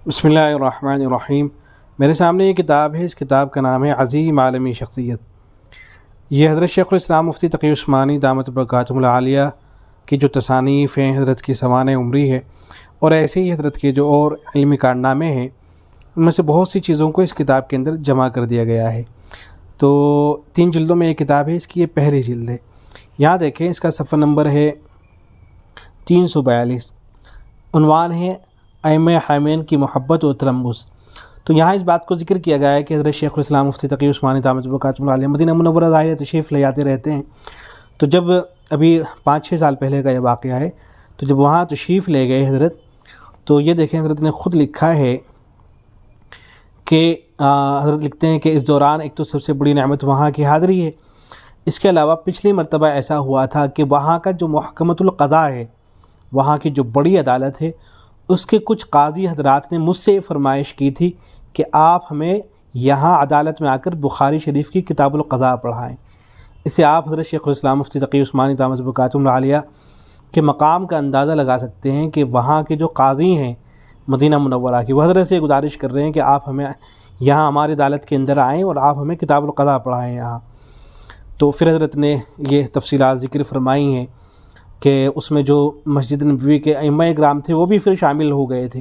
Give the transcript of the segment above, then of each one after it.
بسم اللہ الرحمن الرحیم۔ میرے سامنے یہ کتاب ہے، اس کتاب کا نام ہے عظیم عالمی شخصیت۔ یہ حضرت شیخ الاسلام مفتی تقی عثمانی دامت برکاتہم العالیہ کی جو تصانیف ہیں، حضرت کی سوانح عمری ہے، اور ایسے ہی حضرت کے جو اور علمی کارنامے ہیں، ان میں سے بہت سی چیزوں کو اس کتاب کے اندر جمع کر دیا گیا ہے۔ تو 3 جلدوں میں یہ کتاب ہے، اس کی یہ پہلی جلد ہے۔ یہاں دیکھیں، اس کا صفحہ نمبر ہے 342۔ عنوان ہے ائمہ حرمین کی محبت و تلمس۔ تو یہاں اس بات کو ذکر کیا گیا ہے کہ حضرت شیخ الاسلام مفتی تقی عثمانی دامت برکاتہم العالیہ مدینہ منورہ ظاہر تشریف لے جاتے رہتے ہیں۔ تو جب ابھی 5-6 سال پہلے کا یہ واقعہ ہے، تو جب وہاں تشریف لے گئے حضرت، تو یہ دیکھیں حضرت نے خود لکھا ہے کہ حضرت لکھتے ہیں کہ اس دوران ایک تو سب سے بڑی نعمت وہاں کی حاضری ہے۔ اس کے علاوہ پچھلی مرتبہ ایسا ہوا تھا کہ وہاں کا جو محکمۃ القضاء ہے، وہاں کی جو بڑی عدالت ہے، اس کے کچھ قاضی حضرات نے مجھ سے فرمائش کی تھی کہ آپ ہمیں یہاں عدالت میں آ کر بخاری شریف کی کتاب القضاء پڑھائیں۔ اس سے آپ حضرت شیخ الاسلام مفتی تقی عثمانی دامت برکاتہم العالیہ کے مقام کا اندازہ لگا سکتے ہیں کہ وہاں کے جو قاضی ہیں مدینہ منورہ کی، وہ حضرت سے گزارش کر رہے ہیں کہ آپ ہمیں یہاں ہماری عدالت کے اندر آئیں اور آپ ہمیں کتاب القضاء پڑھائیں یہاں۔ تو پھر حضرت نے یہ تفصیلات ذکر فرمائی ہیں کہ اس میں جو مسجد نبوی کے ائمہ کرام تھے وہ بھی پھر شامل ہو گئے تھے۔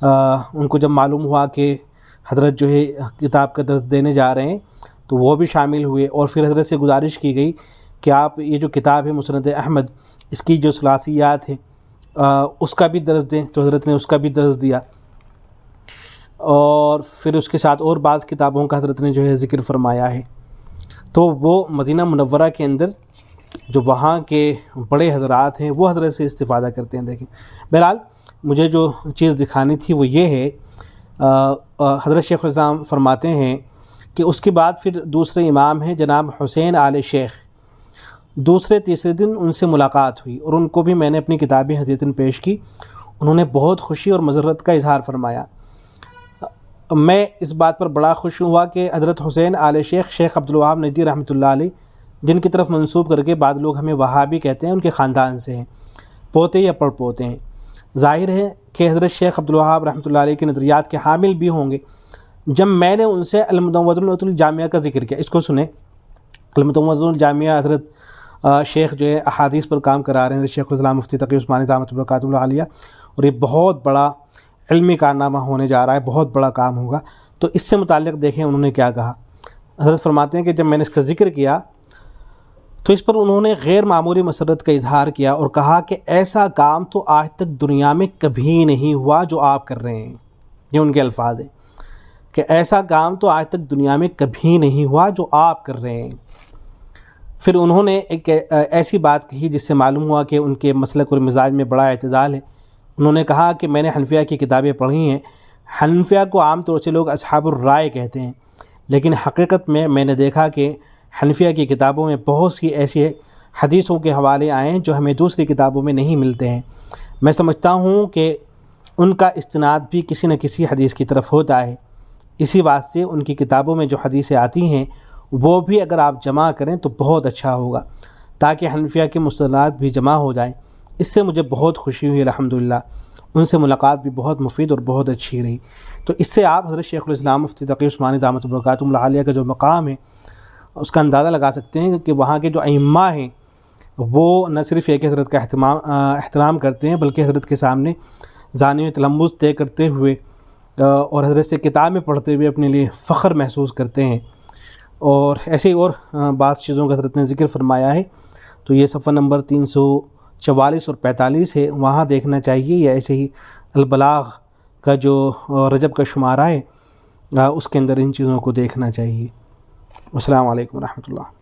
ان کو جب معلوم ہوا کہ حضرت جو ہے کتاب کا درس دینے جا رہے ہیں، تو وہ بھی شامل ہوئے، اور پھر حضرت سے گزارش کی گئی کہ آپ یہ جو کتاب ہے مسند احمد، اس کی جو ثلاثیات ہیں اس کا بھی درس دیں۔ تو حضرت نے اس کا بھی درس دیا، اور پھر اس کے ساتھ اور بعض کتابوں کا حضرت نے جو ہے ذکر فرمایا ہے۔ تو وہ مدینہ منورہ کے اندر جو وہاں کے بڑے حضرات ہیں، وہ حضرت سے استفادہ کرتے ہیں۔ دیکھیں، بہرحال مجھے جو چیز دکھانی تھی وہ یہ ہے، حضرت شیخ الاسلام فرماتے ہیں کہ اس کے بعد پھر دوسرے امام ہیں جناب حسین آل شیخ۔ دوسرے تیسرے دن ان سے ملاقات ہوئی، اور ان کو بھی میں نے اپنی کتابیں ہدیۃً پیش کی۔ انہوں نے بہت خوشی اور مسرت کا اظہار فرمایا۔ میں اس بات پر بڑا خوش ہوا کہ حضرت حسین آل شیخ، شیخ عبدالوہاب نجدی رحمۃ اللہ علیہ، جن کی طرف منسوب کر کے بعد لوگ ہمیں وہابی کہتے ہیں، ان کے خاندان سے ہیں، پوتے یا پڑ پوتے ہیں۔ ظاہر ہے کہ حضرت شیخ عبدالوہاب رحمۃ اللہ علیہ کے نظریات کے حامل بھی ہوں گے۔ جب میں نے ان سے المدونۃ الجامعہ کا ذکر کیا، اس کو سنیں، المدونۃ الجامعہ حضرت شیخ جو ہے احادیث پر کام کرا رہے ہیں، حضرت شیخ الاسلام مفتی تقی عثمانی دامت برکاتہم العالیہ، اور یہ بہت بڑا علمی کارنامہ ہونے جا رہا ہے، بہت بڑا کام ہوگا۔ تو اس سے متعلق دیکھیں انہوں نے کیا کہا۔ حضرت فرماتے ہیں کہ جب میں نے اس کا ذکر کیا تو اس پر انہوں نے غیر معمولی مسرت کا اظہار کیا اور کہا کہ ایسا کام تو آج تک دنیا میں کبھی نہیں ہوا جو آپ کر رہے ہیں۔ یہ ان کے الفاظ ہیں کہ ایسا کام تو آج تک دنیا میں کبھی نہیں ہوا جو آپ کر رہے ہیں۔ پھر انہوں نے ایک ایسی بات کہی جس سے معلوم ہوا کہ ان کے مسلک اور مزاج میں بڑا اعتدال ہے۔ انہوں نے کہا کہ میں نے حنفیہ کی کتابیں پڑھی ہیں۔ حنفیہ کو عام طور سے لوگ اصحاب الرائے کہتے ہیں، لیکن حقیقت میں نے دیکھا کہ حنفیہ کی کتابوں میں بہت سی ایسی حدیثوں کے حوالے آئے ہیں جو ہمیں دوسری کتابوں میں نہیں ملتے ہیں۔ میں سمجھتا ہوں کہ ان کا استناد بھی کسی نہ کسی حدیث کی طرف ہوتا ہے، اسی واسطے ان کی کتابوں میں جو حدیثیں آتی ہیں وہ بھی اگر آپ جمع کریں تو بہت اچھا ہوگا، تاکہ حنفیہ کے مستندات بھی جمع ہو جائیں۔ اس سے مجھے بہت خوشی ہوئی، الحمدللہ۔ ان سے ملاقات بھی بہت مفید اور بہت اچھی رہی۔ تو اس سے آپ حضرت شیخ الاسلام مفتی تقی عثمانی دامت برکاتہم العالیہ کا جو مقام ہے اس کا اندازہ لگا سکتے ہیں کہ وہاں کے جو ائمہ ہیں وہ نہ صرف ایک حضرت کا احترام کرتے ہیں، بلکہ حضرت کے سامنے ذانی و تلمس طے کرتے ہوئے اور حضرت سے کتابیں پڑھتے ہوئے اپنے لیے فخر محسوس کرتے ہیں۔ اور ایسے ہی اور بعض چیزوں کا حضرت نے ذکر فرمایا ہے۔ تو یہ صفحہ نمبر 344 اور 45 ہے، وہاں دیکھنا چاہیے، یا ایسے ہی البلاغ کا جو رجب کا شمارہ ہے اس کے اندر ان چیزوں کو دیکھنا چاہیے۔ السلام علیکم ورحمۃ اللہ۔